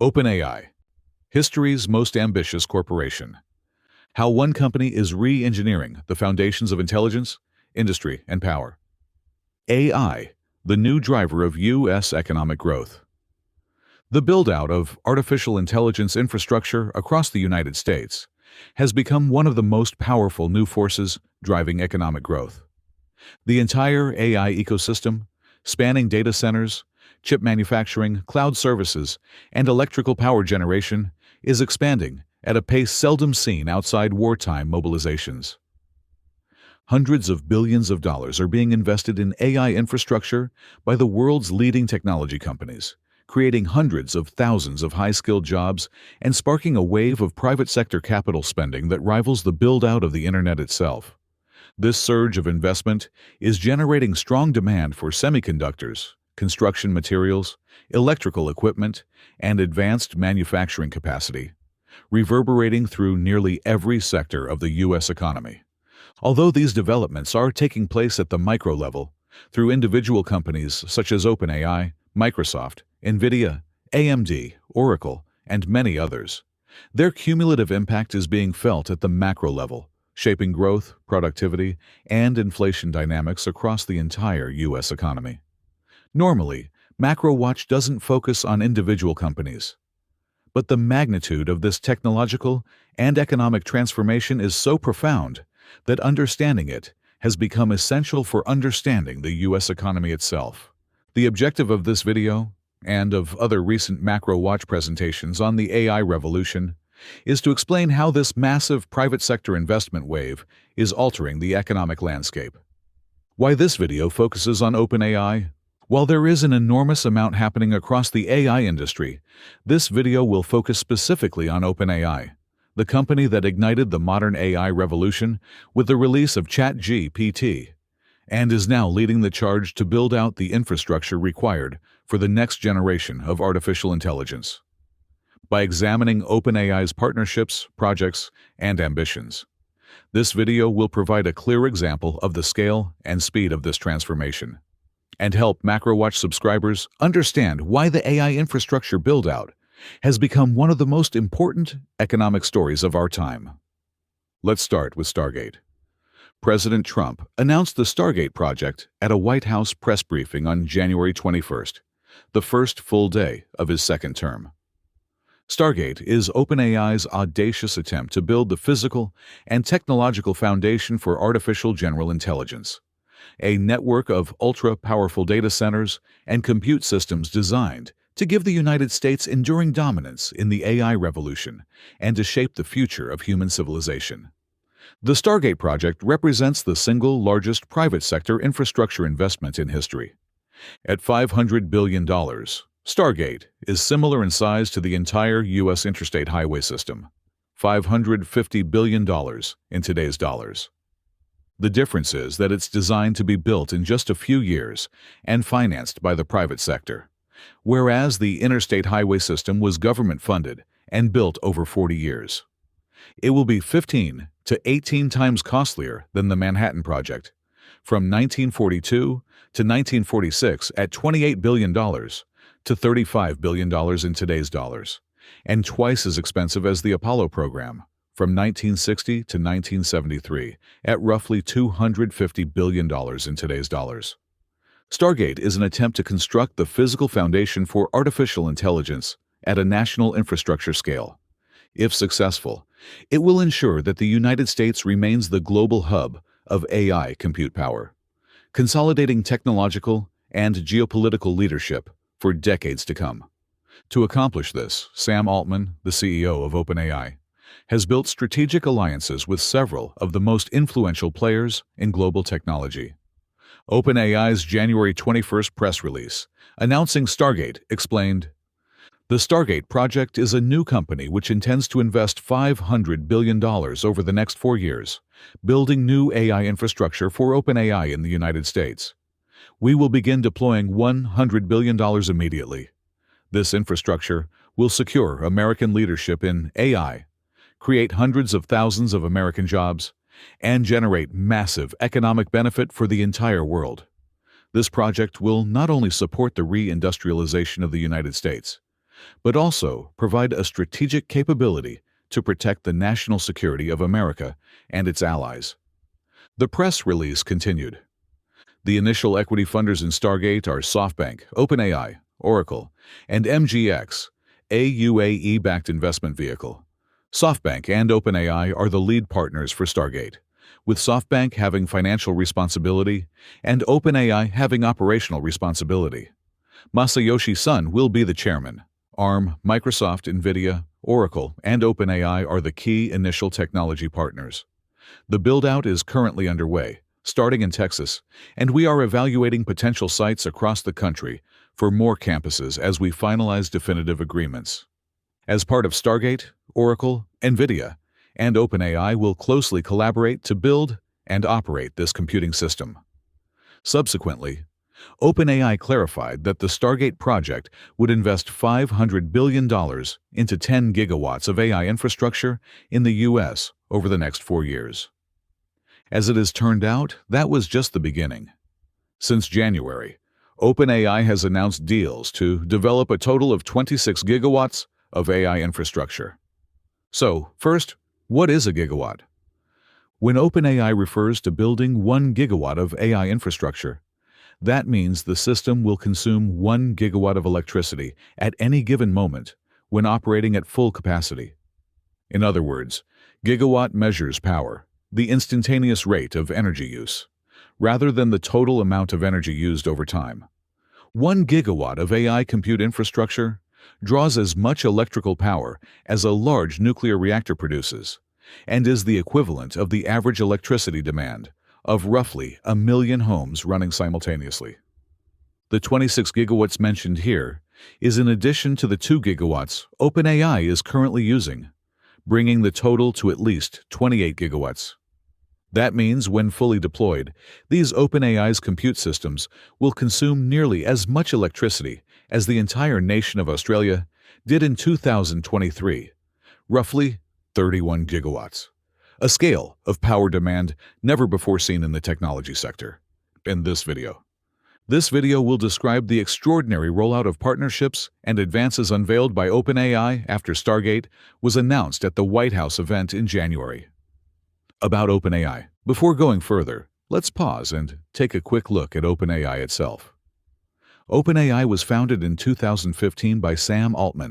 OpenAI, history's most ambitious corporation. How one company is re-engineering the foundations of intelligence, industry, and power. AI, the new driver of U.S. economic growth. The build-out of artificial intelligence infrastructure across the United States has become one of the most powerful new forces driving economic growth. The entire AI ecosystem, spanning data centers, chip manufacturing, cloud services, and electrical power generation, is expanding at a pace seldom seen outside wartime mobilizations. Hundreds of billions of dollars are being invested in AI infrastructure by the world's leading technology companies, creating hundreds of thousands of high-skilled jobs and sparking a wave of private sector capital spending that rivals the build-out of the internet itself. This surge of investment is generating strong demand for semiconductors, construction materials, electrical equipment, and advanced manufacturing capacity, reverberating through nearly every sector of the U.S. economy. Although these developments are taking place at the micro level, through individual companies such as OpenAI, Microsoft, NVIDIA, AMD, Oracle, and many others, their cumulative impact is being felt at the macro level, shaping growth, productivity, and inflation dynamics across the entire U.S. economy. Normally, MacroWatch doesn't focus on individual companies. But the magnitude of this technological and economic transformation is so profound that understanding it has become essential for understanding the U.S. economy itself. The objective of this video, and of other recent MacroWatch presentations on the AI revolution, is to explain how this massive private sector investment wave is altering the economic landscape. Why this video focuses on OpenAI? While there is an enormous amount happening across the AI industry, this video will focus specifically on OpenAI, the company that ignited the modern AI revolution with the release of ChatGPT, and is now leading the charge to build out the infrastructure required for the next generation of artificial intelligence. By examining OpenAI's partnerships, projects, and ambitions, this video will provide a clear example of the scale and speed of this transformation, and help MacroWatch subscribers understand why the AI infrastructure build-out has become one of the most important economic stories of our time. Let's start with Stargate. President Trump announced the Stargate project at a White House press briefing on January 21st, the first full day of his second term. Stargate is OpenAI's audacious attempt to build the physical and technological foundation for artificial general intelligence, a network of ultra-powerful data centers and compute systems designed to give the United States enduring dominance in the AI revolution and to shape the future of human civilization. The Stargate project represents the single largest private sector infrastructure investment in history. At $500 billion, Stargate is similar in size to the entire U.S. interstate highway system, $550 billion in today's dollars. The difference is that it's designed to be built in just a few years and financed by the private sector, whereas the interstate highway system was government-funded and built over 40 years. It will be 15 to 18 times costlier than the Manhattan Project, from 1942 to 1946 at $28 billion to $35 billion in today's dollars, and twice as expensive as the Apollo program, from 1960 to 1973 at roughly $250 billion in today's dollars. Stargate is an attempt to construct the physical foundation for artificial intelligence at a national infrastructure scale. If successful, it will ensure that the United States remains the global hub of AI compute power, consolidating technological and geopolitical leadership for decades to come. To accomplish this, Sam Altman, the CEO of OpenAI, has built strategic alliances with several of the most influential players in global technology. OpenAI's January 21st press release, announcing Stargate, explained, "The Stargate project is a new company which intends to invest $500 billion over the next 4 years, building new AI infrastructure for OpenAI in the United States. We will begin deploying $100 billion immediately. This infrastructure will secure American leadership in AI, create hundreds of thousands of American jobs, and generate massive economic benefit for the entire world. This project will not only support the re-industrialization of the United States, but also provide a strategic capability to protect the national security of America and its allies. The press release continued. The initial equity funders in Stargate are SoftBank, OpenAI, Oracle, and MGX, a UAE-backed investment vehicle. SoftBank and OpenAI are the lead partners for Stargate, with SoftBank having financial responsibility and OpenAI having operational responsibility. Masayoshi Son will be the chairman. ARM, Microsoft, NVIDIA, Oracle, and OpenAI are the key initial technology partners. The build-out is currently underway, starting in Texas, and we are evaluating potential sites across the country for more campuses as we finalize definitive agreements. As part of Stargate, Oracle, NVIDIA, and OpenAI will closely collaborate to build and operate this computing system. Subsequently, OpenAI clarified that the Stargate project would invest $500 billion into 10 gigawatts of AI infrastructure in the U.S. over the next 4 years. As it has turned out, that was just the beginning. Since January, OpenAI has announced deals to develop a total of 26 gigawatts of AI infrastructure. So, first, what is a gigawatt? When OpenAI refers to building 1 gigawatt of AI infrastructure, that means the system will consume 1 gigawatt of electricity at any given moment when operating at full capacity. In other words, gigawatt measures power, the instantaneous rate of energy use, rather than the total amount of energy used over time. 1 gigawatt of AI compute infrastructure draws as much electrical power as a large nuclear reactor produces, and is the equivalent of the average electricity demand of roughly 1 million homes running simultaneously. The 26 gigawatts mentioned here is in addition to the 2 gigawatts OpenAI is currently using, bringing the total to at least 28 gigawatts. That means when fully deployed, these OpenAI's compute systems will consume nearly as much electricity as the entire nation of Australia did in 2023, roughly 31 gigawatts. A scale of power demand never before seen in the technology sector. In this video will describe the extraordinary rollout of partnerships and advances unveiled by OpenAI after Stargate was announced at the White House event in January. About OpenAI. Before going further, let's pause and take a quick look at OpenAI itself. OpenAI was founded in 2015 by Sam Altman,